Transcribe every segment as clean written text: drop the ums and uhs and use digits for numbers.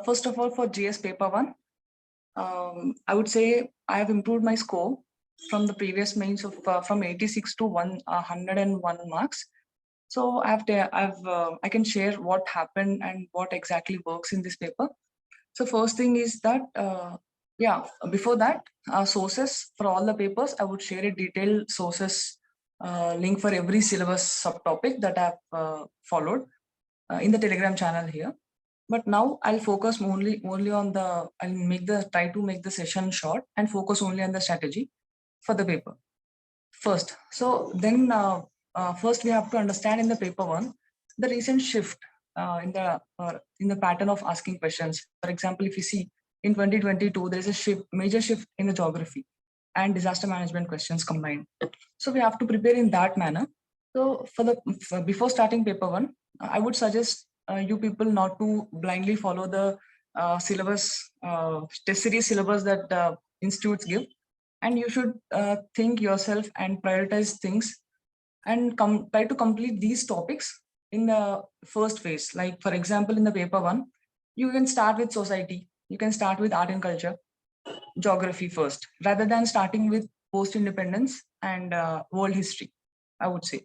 First of all, for GS paper 1, I would say I have improved my score from the previous mains of from 86 to 101 marks. So I can share what happened and what exactly works in this paper. So first thing is that, before that, sources for all the papers, I would share a detailed sources link for every syllabus subtopic that I've followed in the Telegram channel here. But now I'll focus only on the, try to make the session short and focus only on the strategy for the paper first. So then first we have to understand in the paper 1, the recent shift in the pattern of asking questions. For example, if you see in 2022, there is a major shift in the geography and disaster management questions combined. So we have to prepare in that manner. So before starting paper 1, I would suggest you people not to blindly follow the syllabus, test series syllabus that institutes give. And you should think yourself and prioritize things and try to complete these topics in the first phase. Like, for example, in the paper 1, you can start with society, you can start with art and culture, geography first, rather than starting with post-independence and world history, I would say.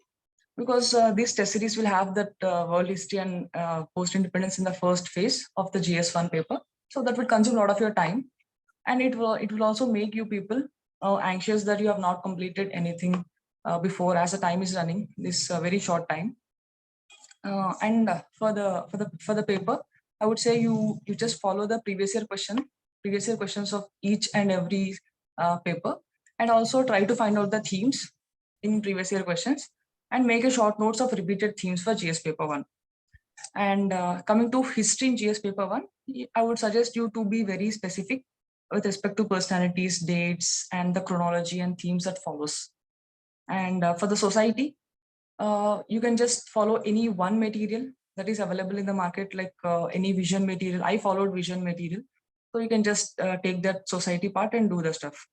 Because these test series will have that world history and post-independence in the first phase of the GS1 paper. So that will consume a lot of your time. And it will also make you people anxious that you have not completed anything before, as the time is running, this very short time. And for the paper, I would say you just follow the previous year questions of each and every paper, and also try to find out the themes in previous year questions and make a short notes of repeated themes for GS paper 1. And coming to history in GS paper 1, I would suggest you to be very specific with respect to personalities, dates, and the chronology and themes that follows. And for the society, you can just follow any one material that is available in the market, like any vision material. I followed vision material. So you can just take that society part and do the stuff.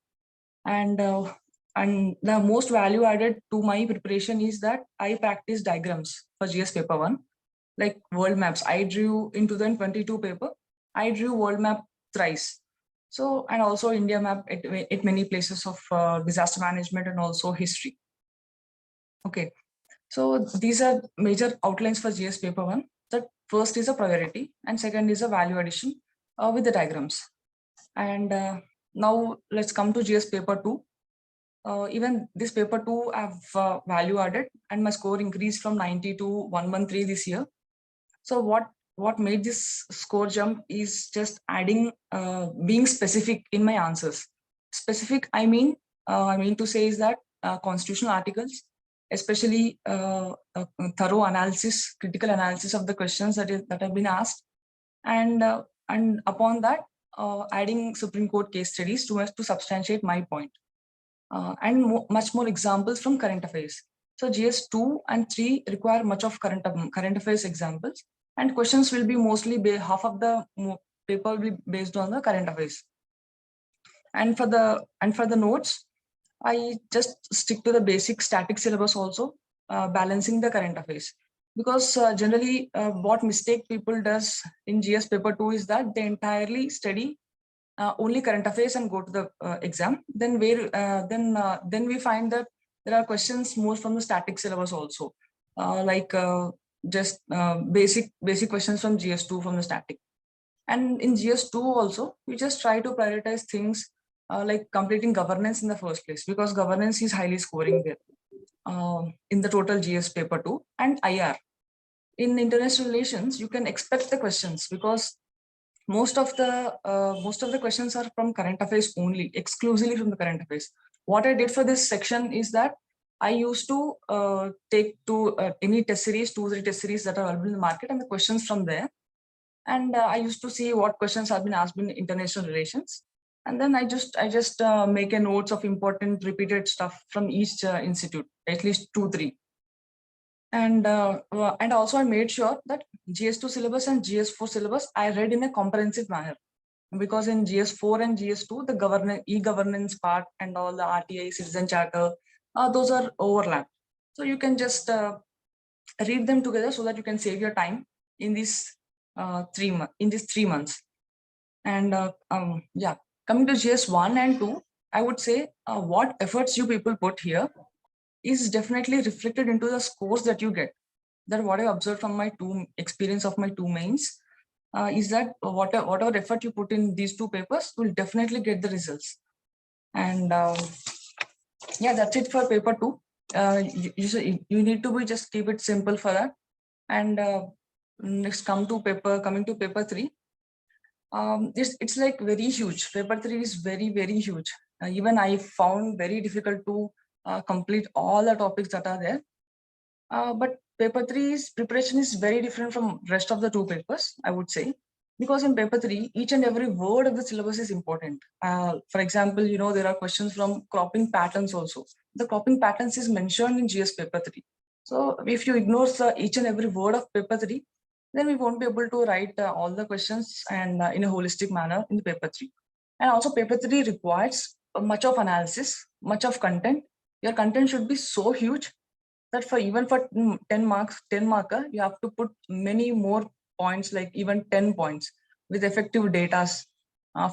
And the most value added to my preparation is that I practice diagrams for GS paper 1, like world maps. I drew in 2022 paper, I drew world map thrice. So, and also India map at many places of disaster management and also history. Okay, so these are major outlines for GS paper 1. That first is a priority and second is a value addition with the diagrams. And now let's come to GS paper 2. Even this paper 2 I've value added and my score increased from 90 to 113 this year. So what made this score jump is just adding, being specific in my answers. Specific, I mean to say is that constitutional articles, especially thorough analysis, critical analysis of the questions that have been asked, and upon that, adding Supreme Court case studies to substantiate my point, and much more examples from current affairs. So GS 2 and 3 require much of current affairs examples, and questions will be mostly half of the paper will be based on the current affairs. And for the notes, I just stick to the basic static syllabus also, balancing the current affairs. Because generally, what mistake people does in GS paper 2 is that they entirely study only current affairs and go to the exam. Then we find that there are questions more from the static syllabus also, like just basic questions from GS2 from the static. And in GS2 also, we just try to prioritize things like completing governance in the first place, because governance is highly scoring there in the total GS paper 2. And IR. In international relations, you can expect the questions because most of the questions are from current affairs only, exclusively from the current affairs. What I did for this section is that I used to take any test series, 2-3 test series that are available in the market, and the questions from there. And I used to see what questions have been asked in international relations. And then I just make a notes of important repeated stuff from each institute, at least 2-3. And also I made sure that GS2 syllabus and GS4 syllabus I read in a comprehensive manner, because in GS4 and GS2, the e-governance part and all the RTI, citizen charter, those are overlapped. So you can just read them together so that you can save your time in this in these 3 months. And yeah, coming to GS 1 and 2, I would say what efforts you people put here is definitely reflected into the scores that you get. That what I observed from my experience of my 2 mains is that whatever effort you put in these 2 papers will definitely get the results. And yeah, that's it for paper 2. You need to be just keep it simple for that. And next coming to paper 3. It's like very huge. Paper 3 is very huge. Even I found very difficult to complete all the topics that are there. But paper 3's preparation is very different from rest of the 2 papers, I would say, because in paper 3, each and every word of the syllabus is important. For example, there are questions from cropping patterns also. The cropping patterns is mentioned in GS paper 3. So if you ignore each and every word of paper 3, then we won't be able to write all the questions and in a holistic manner in the paper 3. And also paper 3 requires much of analysis, much of content. Your content should be so huge that for 10 marker, you have to put many more points, like even 10 points with effective data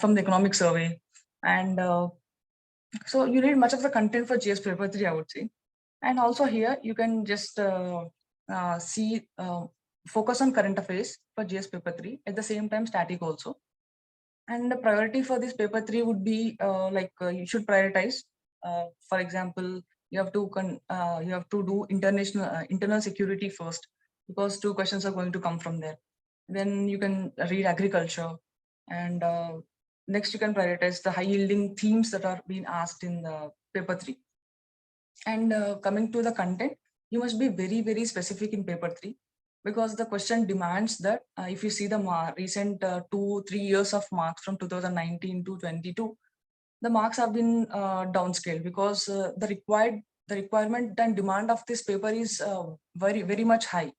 from the economic survey. And so you need much of the content for GS paper 3, I would say. And also here you can just focus on current affairs for GS paper 3, at the same time static also. And the priority for this paper 3 would be you should prioritize. For example, you have to do internal security first, because 2 questions are going to come from there. Then you can read agriculture, and next you can prioritize the high yielding themes that are being asked in the paper 3. And coming to the content, you must be very specific in paper 3, because the question demands that if you see the recent 2-3 years of marks from 2019 to 22, the marks have been downscaled, because the requirement and demand of this paper is very much high,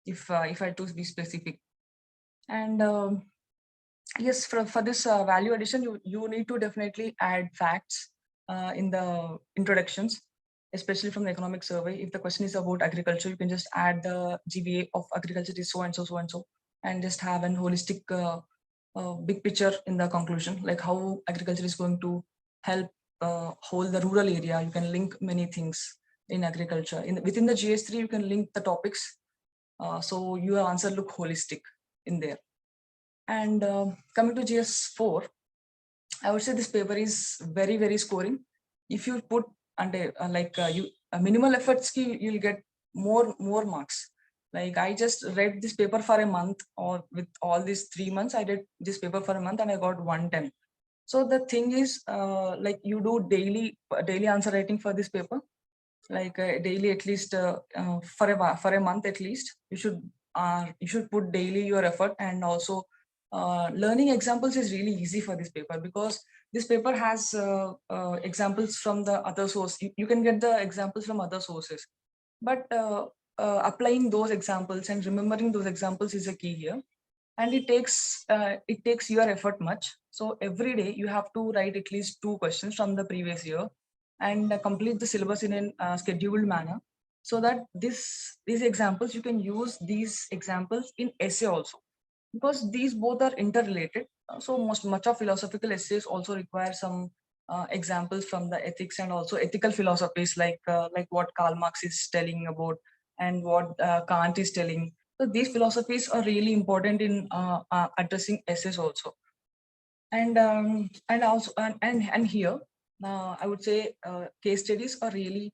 if I had to be specific. And yes, for this value addition, you need to definitely add facts in the introductions, especially from the economic survey. If the question is about agriculture, you can just add the GVA of agriculture is so and so, and just have an holistic big picture in the conclusion, like how agriculture is going to help hold the rural area. You can link many things in agriculture. Within the GS3, you can link the topics, so your answer look holistic in there. And coming to GS4, I would say this paper is very scoring. If you put under minimal efforts, you'll get more marks. Like I just read this paper for a month, or with all these 3 months, I did this paper for a month and I got 110. So the thing is, like you do daily answer writing for this paper, like daily at least for a month at least. You should put daily your effort. And also learning examples is really easy for this paper, because this paper has examples from the other source. You can get the examples from other sources, but applying those examples and remembering those examples is a key here. And it takes your effort much. So every day you have to write at least 2 questions from the previous year, and complete the syllabus in a scheduled manner, so that these examples, you can use these examples in essay also, because these both are interrelated. So much of philosophical essays also require some examples from the ethics and also ethical philosophies, like what Karl Marx is telling about, and what Kant is telling. So these philosophies are really important in addressing essays also. And also here, I would say case studies are really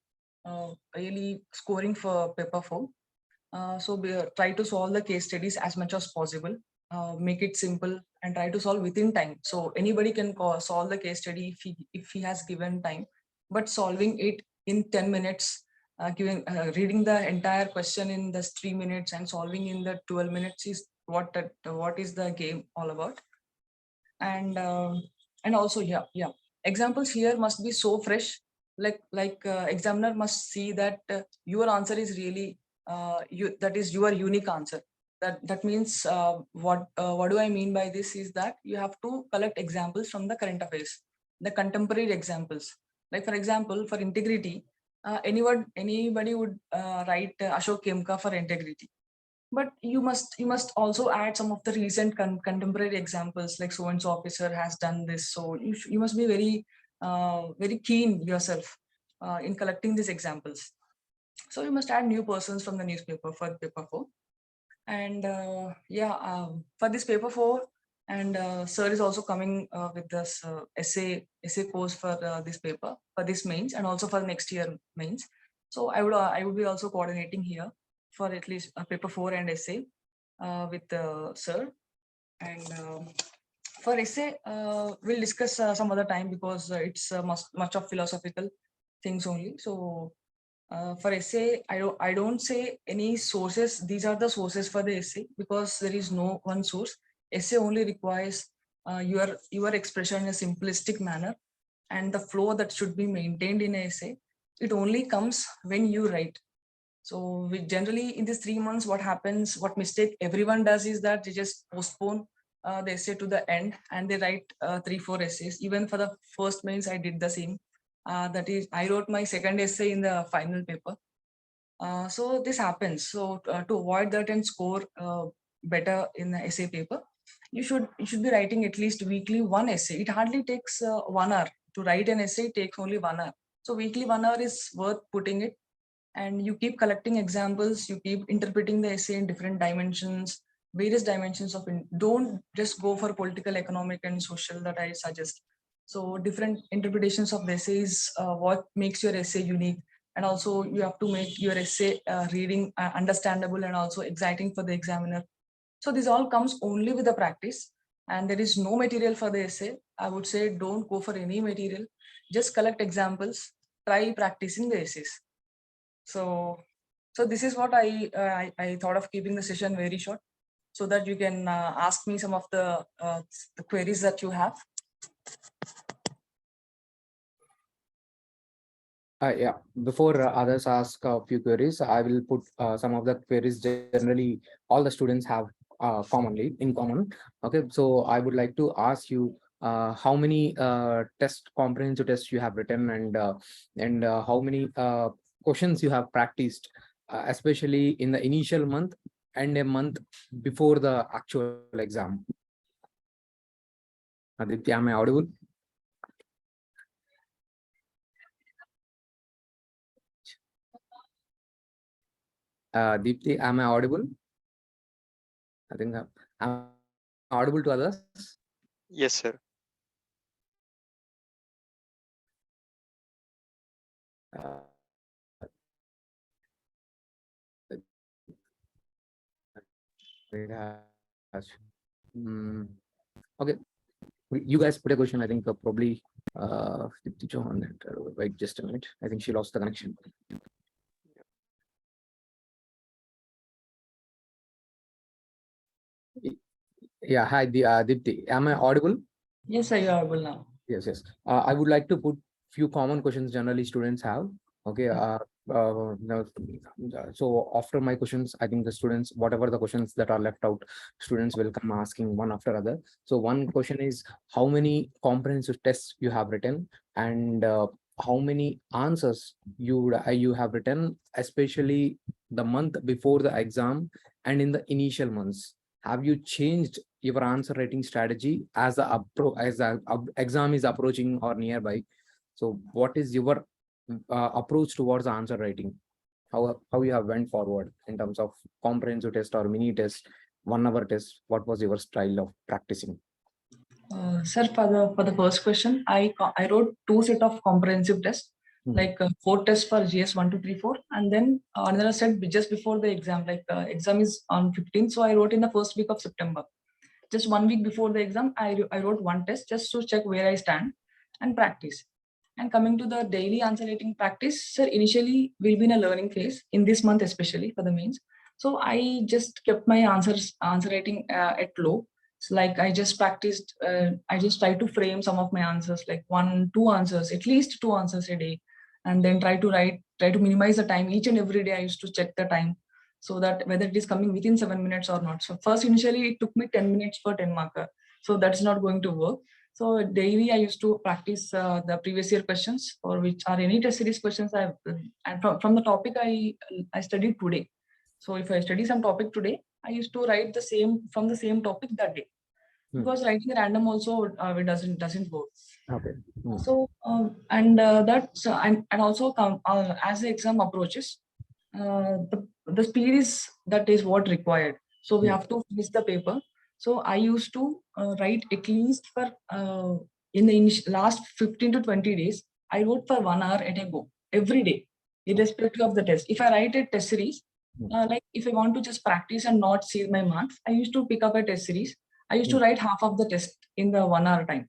scoring for paper 4. So try to solve the case studies as much as possible. Make it simple and try to solve within time. So anybody can solve the case study if he has given time, but solving it in 10 minutes, reading the entire question in just 3 minutes and solving in the 12 minutes is what is the game all about. And also examples here must be so fresh, like examiner must see that your answer is really that is your unique answer. That means what do I mean by this is that you have to collect examples from the current affairs, the contemporary examples. Like for example, for integrity, anybody would write Ashok Kemka for integrity, but you must also add some of the recent contemporary examples, like so and so officer has done this. So you must be very keen yourself in collecting these examples. So you must add new persons from the newspaper for paper 4. And for this paper 4, and sir is also coming with this essay course for this paper, for this mains, and also for next year mains. So I would be also coordinating here for at least paper 4 and essay with sir. And for essay, we'll discuss some other time, because it's much of philosophical things only. So for essay, I don't say any sources. These are the sources for the essay, because there is no one source. Essay only requires your expression in a simplistic manner, and the flow that should be maintained in an essay. It only comes when you write. So we generally, in these 3 months, what happens, what mistake everyone does is that they just postpone the essay to the end, and they write 3-4 essays. Even for the first mains, I did the same. That is, I wrote my second essay in the final paper. So this happens. So to avoid that and score better in the essay paper, you should be writing at least weekly one essay. It hardly takes 1 hour to write an essay. It takes only 1 hour. So weekly 1 hour is worth putting it, and you keep collecting examples. You keep interpreting the essay in different dimensions, various dimensions of it. Don't just go for political, economic, and social that I suggest. So different interpretations of the essay is what makes your essay unique. And also you have to make your essay reading understandable and also exciting for the examiner. So this all comes only with the practice, and there is no material for the essay. I would say don't go for any material. Just collect examples, try practicing the essays. So this is what I thought of keeping the session very short, so that you can ask me some of the queries that you have. Yeah, before others ask a few queries, I will put some of the queries generally all the students have commonly in common. Okay, so I would like to ask you how many comprehensive tests you have written, and how many questions you have practiced, especially in the initial month and a month before the actual exam. Aditya, am I audible? Deepthi, am I audible? I think I'm audible to others. Yes, sir. Okay, you guys put a question. I think probably Chauhan. Wait just a minute. I think she lost the connection. Yeah, hi, Deepthi. Am I audible? Yes, sir, you are audible now. Yes, yes. I would like to put few common questions generally students have. Okay. So after my questions, I think the students, whatever the questions that are left out, students will come asking one after other. So one question is, how many comprehensive tests you have written, and how many answers you have written, especially the month before the exam and in the initial months. Have you changed your answer writing strategy as the exam is approaching or nearby? So what is your approach towards the answer writing? How you have went forward in terms of comprehensive test or mini test, 1 hour test? What was your style of practicing? Sir, for the first question, I wrote 2 set of comprehensive tests, like 4 tests for GS 1, 2, 3, 4, and then another set just before the exam. Like exam is on 15th, so I wrote in the first week of September. Just 1 week before the exam, I wrote 1 test just to check where I stand and practice. And coming to the daily answer writing practice, sir, initially we'll be in a learning phase in this month, especially for the mains. So I just kept my answer writing at low. So like I just practiced, I just try to frame some of my answers, like 1, 2 answers, at least 2 answers a day, and then try to minimize the time. Each and every day I used to check the time, so that whether it is coming within 7 minutes or not. So first, initially it took me 10 minutes for 10 marker. So that's not going to work. So daily I used to practice the previous year questions, or which are any test series questions and from the topic I studied today. So if I study some topic today, I used to write the same from the same topic that day, because writing random also it doesn't work. Okay. So that's and also as the exam approaches, the speed is that is what required. So we have to finish the paper. So I used to write at least for in the last 15 to 20 days. I wrote for 1 hour at a go every day, irrespective of the test. If I write a test series, like if I want to just practice and not see my marks, I used to pick up a test series. I used to write half of the test in the 1 hour time.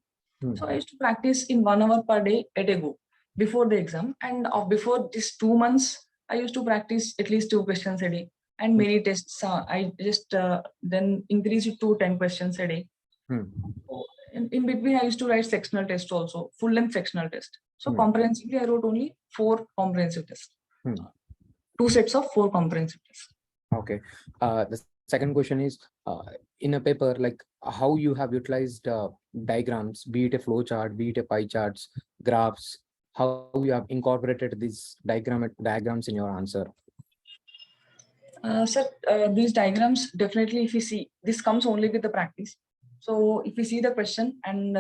So I used to practice in 1 hour per day at a go before the exam. And before this 2 months, I used to practice at least 2 questions a day. And many tests, I just then increase it to 10 questions a day. So in between, I used to write sectional test also, full length sectional test. So comprehensively, I wrote only 4 comprehensive tests. 2 sets of 4 comprehensive tests. Okay. The second question is, in a paper, like how you have utilized diagrams, be it a flow chart, be it a pie charts, graphs, how you have incorporated these diagrams in your answer. Sir, these diagrams, definitely if you see, this comes only with the practice. So if you see the question and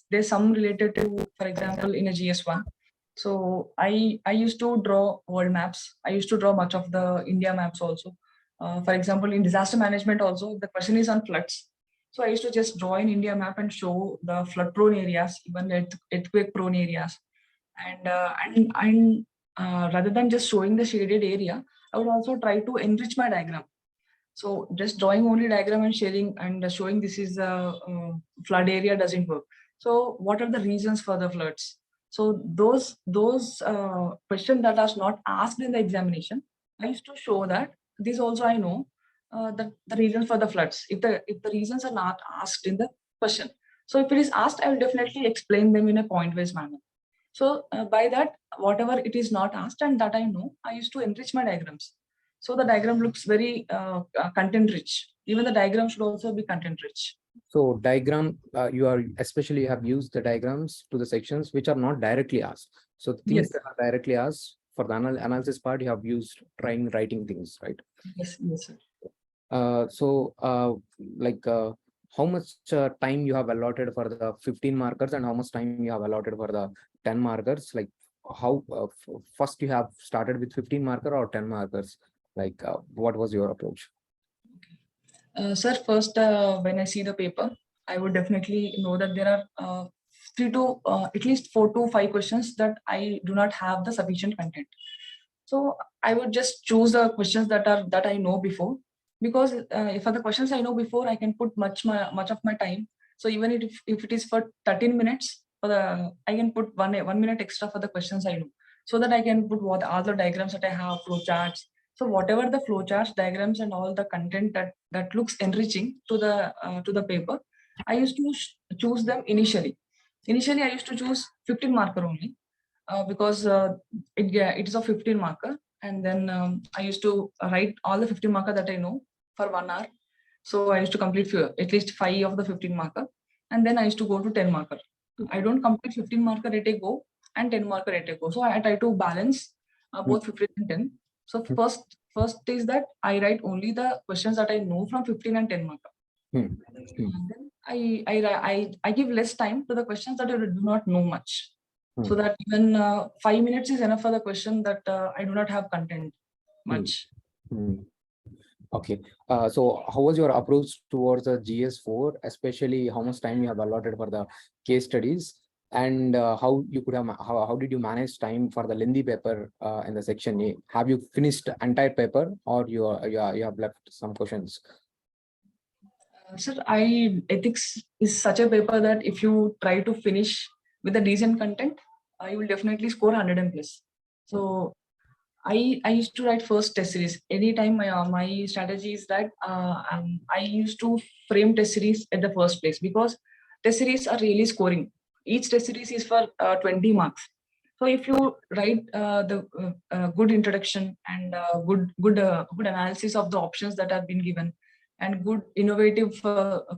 there's some related to, for example, in a GS1. So I used to draw world maps. I used to draw much of the India maps also. For example, in disaster management also, the question is on floods. So I used to just draw an India map and show the flood prone areas, even earthquake prone areas. And rather than just showing the shaded area, I would also try to enrich my diagram. So just drawing only diagram and sharing and showing this is a flood area doesn't work. So what are the reasons for the floods? So those questions that are not asked in the examination, I used to show that this also I know the reasons for the floods. If the reasons are not asked in the question, so if it is asked, I will definitely explain them in a point-wise manner. So by that, whatever it is not asked and that I know, I used to enrich my diagrams. So the diagram looks very content rich. Even the diagram should also be content rich. So diagram, you have used the diagrams to the sections which are not directly asked. So things that are directly asked for the analysis part, you have used writing things, right? Yes, sir. How much time you have allotted for the 15 markers and how much time you have allotted for the 10 markers? Like how first you have started with 15 marker or 10 markers? Like what was your approach? Sir, first, when I see the paper, I would definitely know that there are at least 4 to 5 questions that I do not have the sufficient content. So I would just choose the questions that I know before, because if for the questions I know before, I can put much of my time. So even if it is for 13 minutes, I can put one minute extra for the questions I know, so that I can put all the diagrams that I have, flow charts. So whatever the flow charts, diagrams, and all the content that looks enriching to the paper, I used to choose them initially. Initially, I used to choose 15 marker only, because it is a 15 marker, and then I used to write all the 15 marker that I know for 1 hour. So I used to complete at least 5 of the 15 marker, and then I used to go to 10 marker. I don't complete 15 marker at a go and 10 marker at a go. So I try to balance both 15 and 10. So first is that I write only the questions that I know from 15 and 10 marker. And then I give less time to the questions that I do not know much. So that even 5 minutes is enough for the question that I do not have content much. Okay. So how was your approach towards the GS4, especially how much time you have allotted for the case studies, and how did you manage time for the lengthy paper in the section A? Have you finished entire paper, or you have left some questions? Sir, ethics is such a paper that if you try to finish with a decent content, you will definitely score 100 and plus. So I used to write first test series. Anytime my strategy is that I used to frame test series at the first place, because test series are really scoring. Each test series is for 20 marks. So if you write the good introduction and good analysis of the options that have been given, and good innovative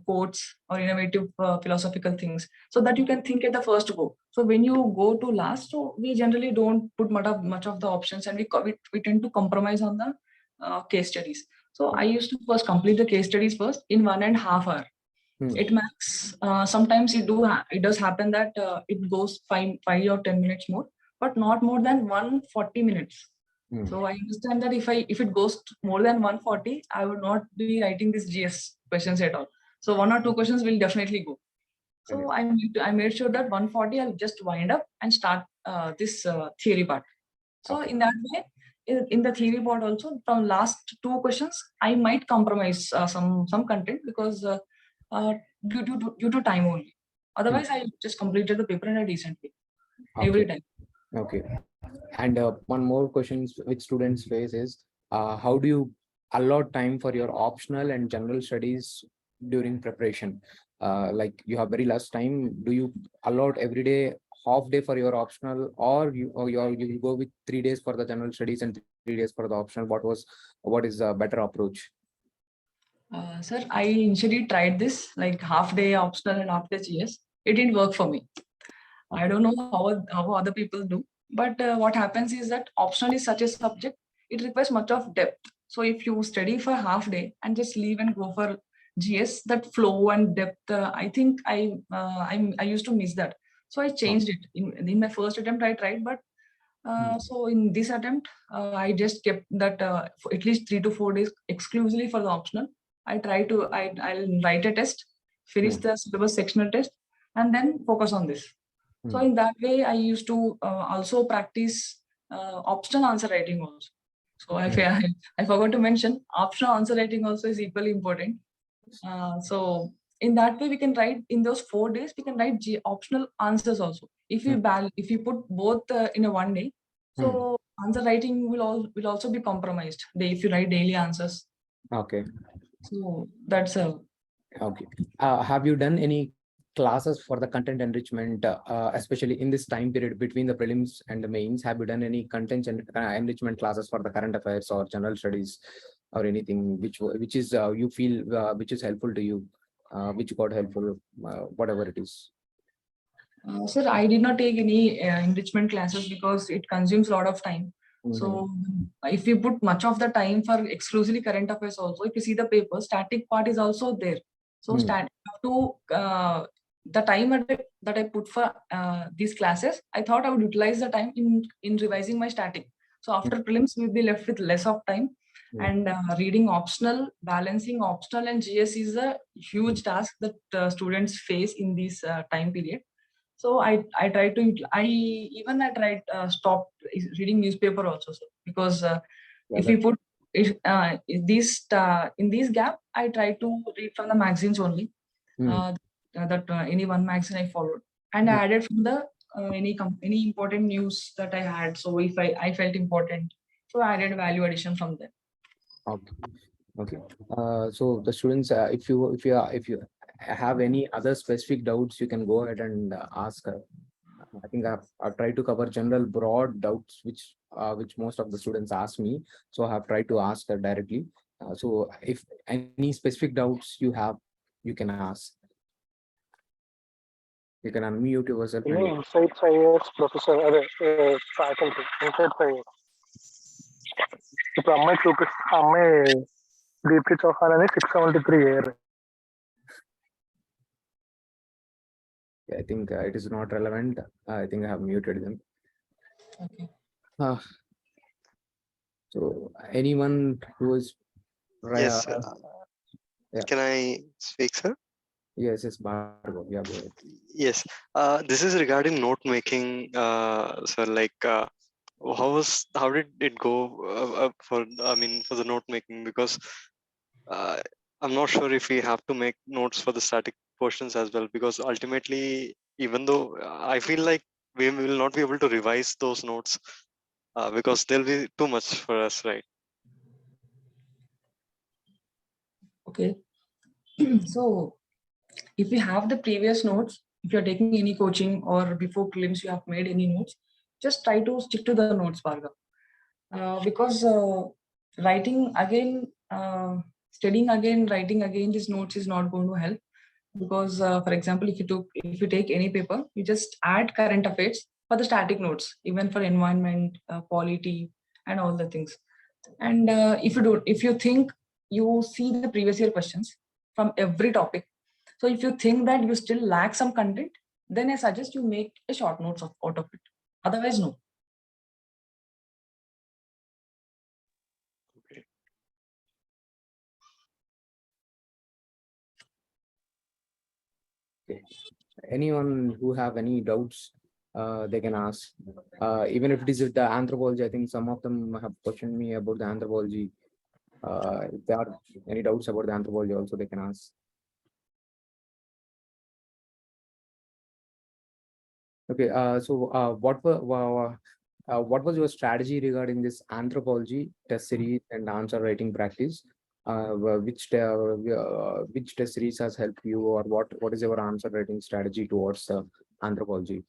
quotes or innovative philosophical things, so that you can think at the first go. So when you go to last, so we generally don't put much of the options, and we tend to compromise on the case studies. So I used to first complete the case studies first in 1.5 hours. It max. Sometimes it does happen that it goes 5 or 10 minutes more, but not more than 140 minutes. So I understand that if it goes more than 140, I would not be writing these GS questions at all. So 1 or 2 questions will definitely go. So I made sure that 140 I'll just wind up and start this theory part. So in that way, in the theory part also, from last 2 questions, I might compromise some content because due to time only. Otherwise, I just completed the paper in a decent way every time. Okay. And one more question which students face is, how do you allot time for your optional and general studies during preparation? Like you have very less time. Do you allot every day half day for your optional, or you will go with 3 days for the general studies and 3 days for the optional? What is a better approach? Sir, I initially tried this like half day optional and half day GS. It didn't work for me. I don't know how other people do, but what happens is that optional is such a subject, it requires much of depth. So if you study for half day and just leave and go for GS, that flow and depth, I think I used to miss that. So I changed it. In my first attempt, I tried, but so in this attempt, I just kept that for at least 3 to 4 days exclusively for the optional. I'll write a test, finish the syllabus sectional test, and then focus on this. So in that way, I used to also practice optional answer writing also. So I forgot to mention, optional answer writing also is equally important. So in that way, we can write in those 4 days, we can write optional answers also. If you put both in a 1 day, so answer writing will also be compromised. If you write daily answers. Okay. So that's okay. Have you done any classes for the content enrichment, especially in this time period between the prelims and the mains? Have you done any content enrichment classes for the current affairs or general studies or anything which is you feel which is helpful to you, which got helpful, whatever it is? Sir, I did not take any enrichment classes because it consumes a lot of time. So if you put much of the time for exclusively current affairs also, if you see the paper, static part is also there. So the time that I put for these classes, I thought I would utilize the time in revising my static. So after prelims, we'll be left with less of time. And reading optional, balancing optional and GS is a huge task that students face in this time period. So I tried stop reading newspaper also, sir, because if we put in this gap, I try to read from the magazines only. Any one magazine I followed, and I added from the any important news that I had. So if I felt important, so I added value addition from there. Okay. So the students, if you have any other specific doubts, you can go ahead and ask her. I think I've tried to cover general broad doubts which most of the students ask me. So I have tried to ask her directly. So if any specific doubts you have, you can ask. You can unmute yourself. Inside 5 years, professor, faculty, inside 5 years. ఇప్పుడు అమ్మాయి అమ్మాయి దీప్తి చౌహాన్ అని 673 year. I think it is not relevant. I think I have muted them. Okay. So anyone who is yes, can I speak, sir? Yes, Bhargav. Yeah, go ahead. Yes, this is regarding note making. So like, how did it go for the note making? Because I'm not sure if we have to make notes for the static portions as well, because ultimately, even though I feel like we will not be able to revise those notes because they'll be too much for us, right? Okay. So if you have the previous notes, if you're taking any coaching or before prelims you have made any notes, just try to stick to the notes, Bhargav. Because writing again, studying again, writing again these notes is not going to help. Because for example, if you take any paper, you just add current affairs for the static notes, even for environment, polity, and all the things. And if you think you see the previous year questions from every topic, so if you think that you still lack some content, then I suggest you make a short notes out of it. Otherwise, no. Okay. Anyone who have any doubts, they can ask. Even if it is with the anthropology, I think some of them have questioned me about the anthropology. If there are any doubts about the anthropology, also they can ask. Okay, what was your strategy regarding this anthropology test series and answer writing practice? Which test series has helped you, or what is your answer writing strategy towards anthropology?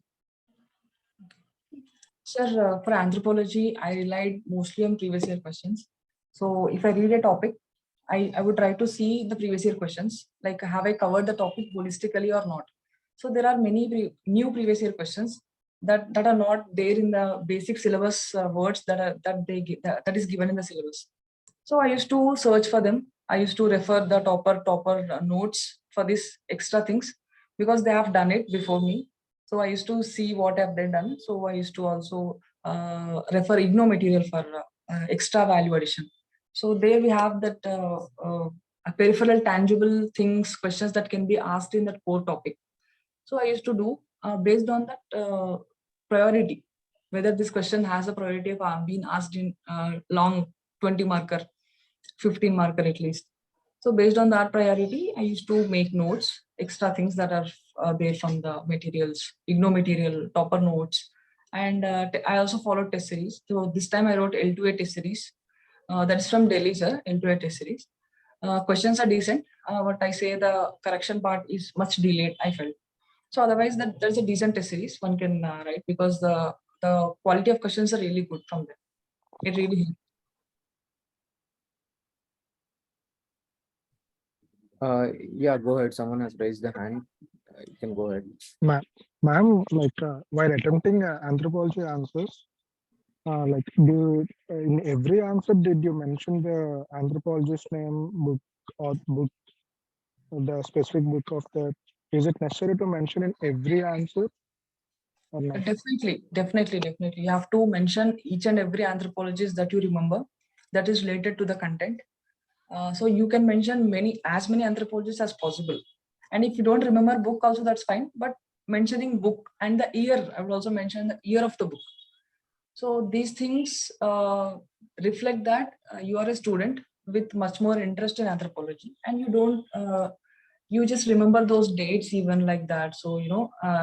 Sir, for anthropology, I relied mostly on previous year questions. So if I read a topic, I would try to see the previous year questions, like have I covered the topic holistically or not. So there are many new previous year questions that are not there in the basic syllabus words that is given in the syllabus. So I used to search for them. I used to refer the topper notes for these extra things because they have done it before me. So I used to see what have they done. So I used to also refer IGNO material for extra value addition. So there we have that peripheral tangible things, questions that can be asked in that core topic. So I used to do based on that priority, whether this question has a priority of being asked in long 20 marker, 15 marker at least. So based on that priority, I used to make notes, extra things that are there from the materials, IGNO material, topper notes. And I also followed test series. So this time I wrote L2A test series. That is from Delhi, sir, L2A test series. Questions are decent, but I say the correction part is much delayed, I felt. So otherwise, there's a decent test series one can write because the quality of questions are really good from them. It really helps. Yeah, go ahead. Someone has raised the hand. You can go ahead. Ma'am, while attempting anthropology answers, in every answer, did you mention the anthropologist name, book, or book, the specific book of that? Is it necessary to mention in every answer or not? Definitely. You have to mention each and every anthropologist that you remember that is related to the content. So you can mention as many anthropologists as possible. And if you don't remember book also, that's fine. But mentioning book and the year, I would also mention the year of the book. So these things reflect that you are a student with much more interest in anthropology, and you don't you just remember those dates even like that. So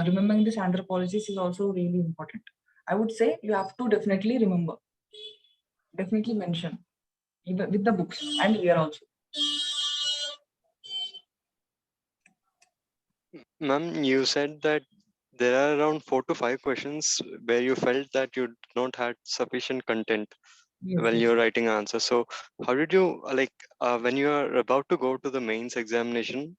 remembering this anthropologist is also really important. I would say you have to definitely remember, definitely mention even with the books and year also. Ma'am, you said that there are around 4 to 5 questions where you felt that you did not had sufficient content Yes, when yes. you're writing answers. So how did you when you are about to go to the mains examination,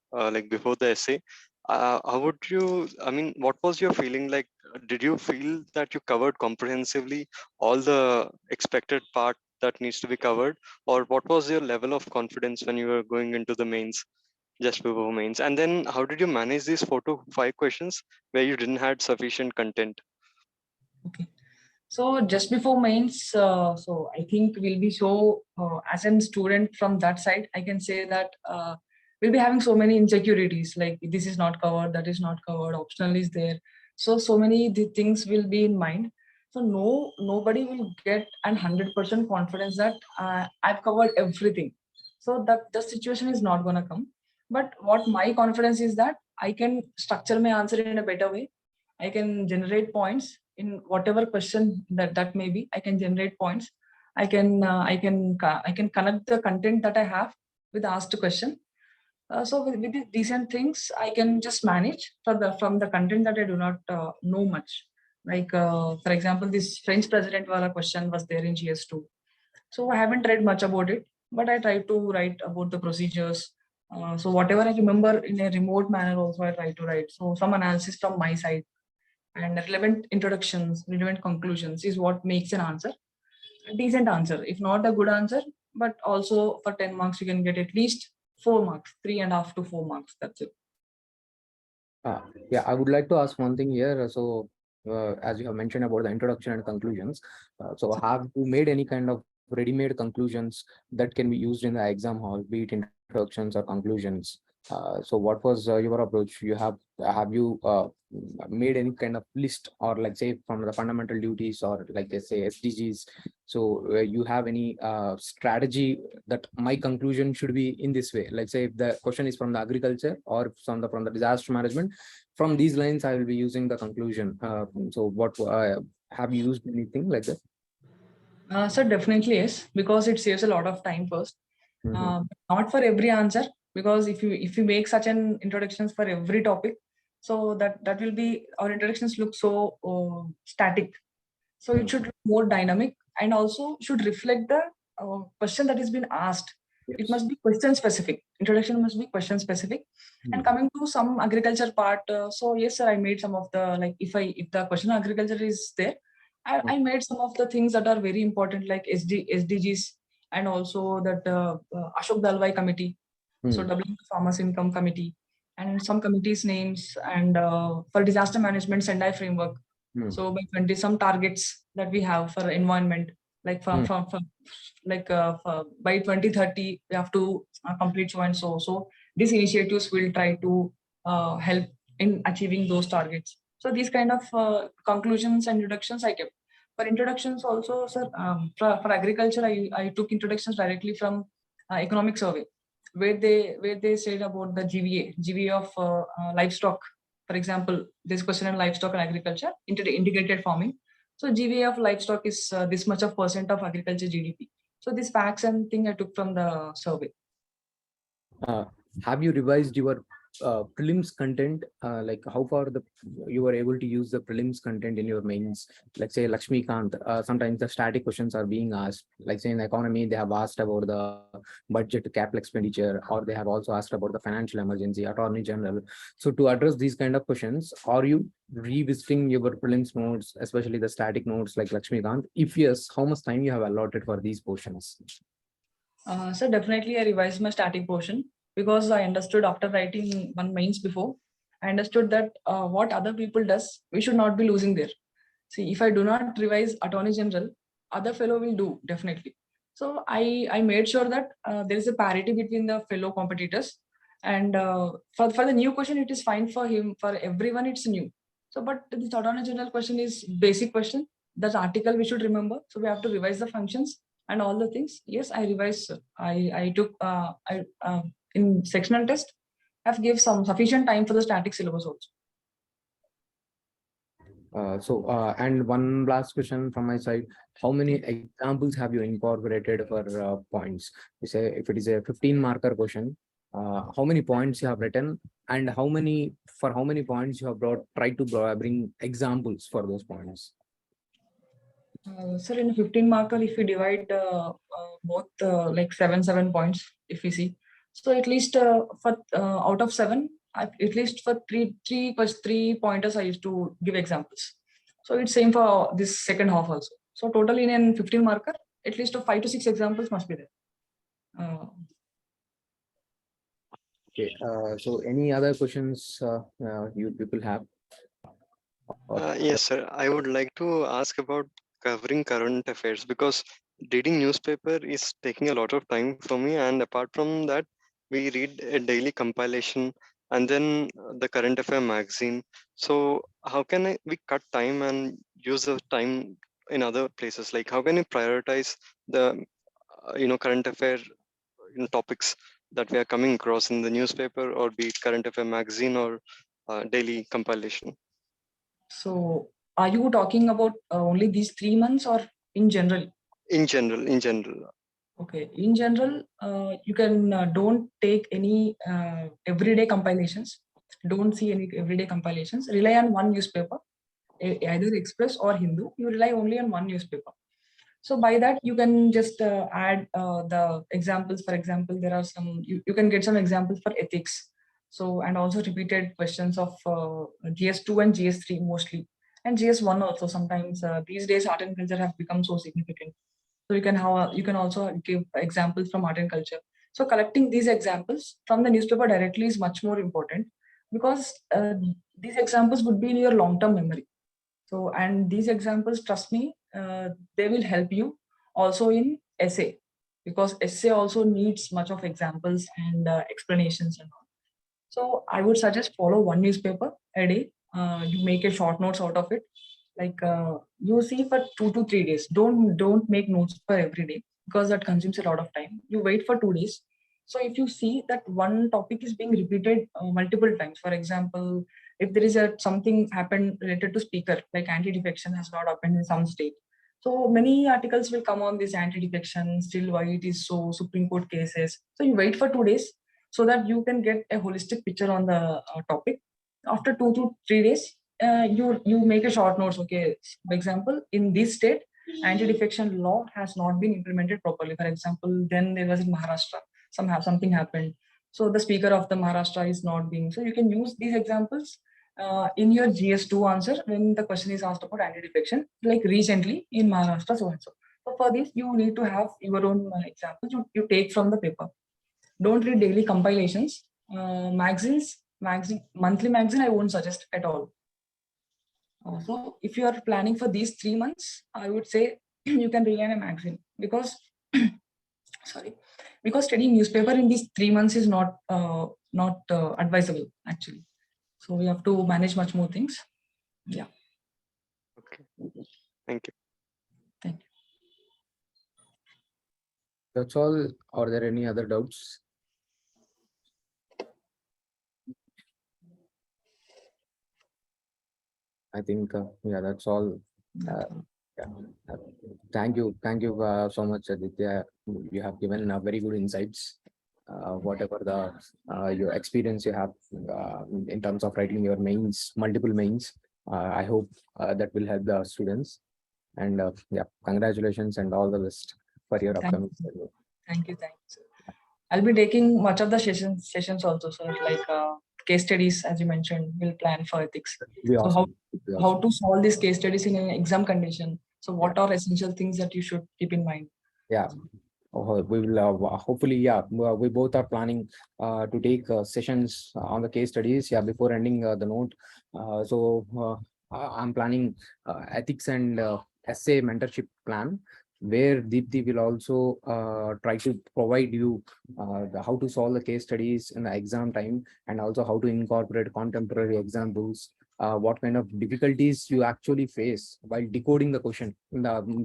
before the essay, how would you, I mean, what was your feeling like? Did you feel that you covered comprehensively all the expected part that needs to be covered, or what was your level of confidence when you were going into the mains, just before mains? And then how did you manage these 4 to 5 questions where you didn't had sufficient content? Okay. So just before mains, so I think we'll be so as a student from that side, I can say that we'll be having so many insecurities, like this is not covered, that is not covered, optional is there. So many things will be in mind. So nobody will get an 100% confidence that I've covered everything. So that the situation is not gonna come. But what my confidence is that I can structure my answer in a better way. I can generate points in whatever question that may be. I can generate points. I can connect the content that I have with the asked question. So with these decent things, I can just manage from the content that I do not know much. Like for example, this French president wala question was there in GS2. So I haven't read much about it, but I try to write about the procedures. So whatever I remember in a remote manner, also I try to write. So some analysis from my side and relevant introductions, relevant conclusions is what makes an answer. a decent answer. If not a good answer, but also for 10 marks, you can get at least 4 marks, 3.5 to 4 marks. That's it. Yeah, I would like to ask one thing here. So, as you have mentioned about the introduction and conclusions, so have you made any kind of ready-made conclusions that can be used in the exam hall, be it introductions or conclusions? So, what was your approach? Have you made any kind of list, or like say from the fundamental duties, or like they say SDGs? So, you have any strategy that my conclusion should be in this way? Like say if the question is from the agriculture or from the disaster management, from these lines I will be using the conclusion. So what have you used anything like that? So definitely yes, because it saves a lot of time first. Not for every answer, because if you make such an introductions for every topic, so that will be, our introductions look so static. So it should look more dynamic, and also should reflect the question that has been asked. It must be question specific. Introduction must be question specific. And coming to some agriculture part, so yes, sir, I made some of the, like if the question on agriculture is there, I made some of the things that are very important, like SDGs, and also that Ashok Dalwai committee, so doubling the farmers income committee, and some committees names, and for disaster management Sendai framework. So by 20 some targets that we have for environment, like from by 2030 we have to complete so and so. So these initiatives will try to help in achieving those targets. So these kind of conclusions and introductions I kept. For introductions also, sir, for agriculture, I took introductions directly from economic survey, where they said about the GVA of livestock. For example, this question on livestock and agriculture, integrated farming. So GVA of livestock is this much of percent of agriculture GDP. So these facts and thing I took from the survey. Have you revised your prelims content? Like how far you were able to use the prelims content in your mains? Let's say Lakshmikant, sometimes the static questions are being asked. Like say in the economy, they have asked about the budget capital expenditure, or they have also asked about the financial emergency, attorney general. So to address these kind of questions, are you revisiting your prelims notes, especially the static notes like Lakshmikant? If yes, how much time you have allotted for these portions? So definitely I revised my static portion, because I understood after writing one mains before, I understood that what other people does, we should not be losing there. See, if I do not revise attorney general, other fellow will do definitely. So I made sure that there is a parity between the fellow competitors, and for the new question it is fine for him, for everyone it's new. So but this attorney general question is basic question, that article we should remember, so we have to revise the functions and all the things. Yes, I revised. I took in sectional test, I've give some sufficient time for the static syllabus also. And one last question from my side: how many examples have you incorporated for points? You say if it is a 15 marker question, how many points you have written, and how many points you have tried to bring examples for those points? Sir, in a 15 marker, if we divide both like 7 points, if we see, so at least for out of 7, at least for three pointers I used to give examples. So it's same for this second half also. So totally in a 15 marker, at least 5 to 6 examples must be there. Okay. So any other questions you people have? Yes, sir. I would like to ask about covering current affairs, because reading newspaper is taking a lot of time for me. And apart from that, we read a daily compilation and then the current affair magazine. So how can we cut time and use the time in other places? Like how can we prioritize the current affair topics that we are coming across in the newspaper, or be it current affair magazine or daily compilation? So are you talking about only these 3 months or in general? In general. Okay, in general, you can don't take any everyday compilations. Don't see any everyday compilations. Rely on one newspaper, either Express or Hindu. You rely only on one newspaper. So by that, you can just add the examples. For example, there are some, you can get some examples for ethics. So, and also repeated questions of GS2 and GS3 mostly. And GS1 also sometimes. These days, art and culture have become so significant. So you can have you can also give examples from art and culture. So collecting these examples from the newspaper directly is much more important, because these examples would be in your long-term memory. So, and these examples, trust me, they will help you also in essay, because essay also needs much of examples and explanations and all. So I would suggest follow one newspaper a day. You make a short notes out of it. Like you see for 2 to 3 days. Don't make notes for every day, because that consumes a lot of time. You wait for 2 days. So if you see that one topic is being repeated multiple times, for example, if there is a something happened related to speaker, like anti-defection has not happened in some state. So many articles will come on this anti-defection, still why it is so, Supreme Court cases. So you wait for 2 days so that you can get a holistic picture on the topic. After 2 to 3 days, you make a short notes. Okay, for example, in this state, anti-defection law has not been implemented properly. For example, then there was in Maharashtra, something happened. So the speaker of the Maharashtra is not being. So you can use these examples in your GS2 answer when the question is asked about anti-defection, like recently in Maharashtra, so and so. So for this, you need to have your own examples you take from the paper. Don't read daily compilations. Monthly magazine, I won't suggest at all. So if you are planning for these 3 months, I would say you can rely on a magazine, because sorry, because studying newspaper in these 3 months is not advisable actually. So we have to manage much more things. Yeah. Okay. Thank you. Thank you. That's all. Are there any other doubts? I think, yeah, that's all. Yeah. Thank you so much, Aditya. You have given very good insights. Whatever the your experience you have in terms of writing your mains, multiple mains, I hope that will help the students. And yeah, congratulations and all the best for your upcoming schedule. Thank you. Sir. I'll be taking much of the sessions also, sir. Like case studies, as you mentioned, we'll plan for ethics. Be So awesome. how to solve these case studies in an exam condition? So what are essential things that you should keep in mind? Yeah. We will hopefully, yeah, we both are planning to take sessions on the case studies, yeah, before ending the note. I'm planning ethics and essay mentorship plan, where Deepthi will also try to provide you how to solve the case studies in the exam time, and also how to incorporate contemporary examples, what kind of difficulties you actually face while decoding the question.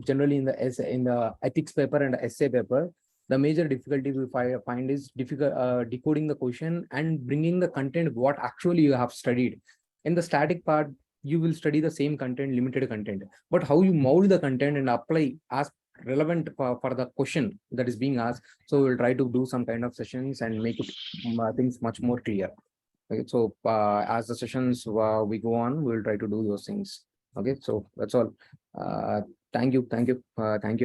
Generally in the essay, in the ethics paper and the essay paper, the major difficulty we find is decoding the question and bringing the content what actually you have studied. In the static part, you will study the same content, limited content, but how you mold the content and apply as relevant for the question that is being asked. So we'll try to do some kind of sessions and make it things much more clear. Okay, so as the sessions we go on, we'll try to do those things. Okay, so that's all. Thank you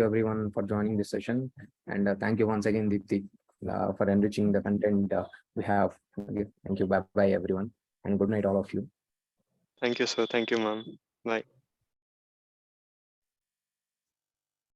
everyone for joining this session, and thank you once again, Deepthi, for enriching the content we have. Okay, thank you. Bye everyone, and good night all of you. Thank you, sir. Thank you, ma'am. Bye.